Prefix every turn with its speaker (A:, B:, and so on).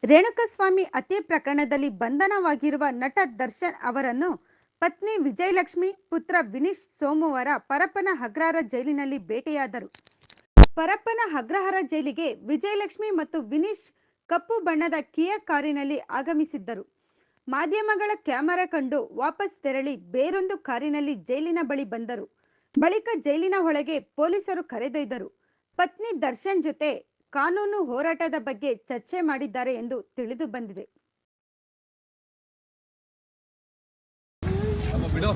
A: ರೇಣುಕಸ್ವಾಮಿ ಹತ್ಯೆ ಪ್ರಕರಣದಲ್ಲಿ ಬಂಧನವಾಗಿರುವ ನಟ ದರ್ಶನ್ ಅವರನ್ನು ಪತ್ನಿ ವಿಜಯಲಕ್ಷ್ಮಿ, ಪುತ್ರ ವಿನೀಶ್ ಸೋಮವಾರ ಪರಪ್ಪನ ಅಗ್ರಹಾರ ಜೈಲಿನಲ್ಲಿ ಭೇಟಿಯಾದರು. ಪರಪ್ಪನ ಅಗ್ರಹಾರ ಜೈಲಿಗೆ ವಿಜಯಲಕ್ಷ್ಮಿ ಮತ್ತು ವಿನೀಶ್ ಕಪ್ಪು ಬಣ್ಣದ ಕಿಯಾ ಕಾರಿನಲ್ಲಿ ಆಗಮಿಸಿದ್ದರು. ಮಾಧ್ಯಮಗಳ ಕ್ಯಾಮೆರಾ ಕಂಡು ವಾಪಸ್ ತೆರಳಿ ಬೇರೊಂದು ಕಾರಿನಲ್ಲಿ ಜೈಲಿನ ಬಳಿ ಬಂದರು. ಬಳಿಕ ಜೈಲಿನ ಒಳಗೆ ಪೊಲೀಸರು ಕರೆದೊಯ್ದರು. ಪತ್ನಿ ದರ್ಶನ್ ಜೊತೆ ಕಾನೂನು ಹೋರಾಟದ ಬಗ್ಗೆ ಚರ್ಚೆ ಮಾಡಿದ್ದಾರೆ ಎಂದು ತಿಳಿದು ಬಂದಿದೆ.
B: ಬಿಡು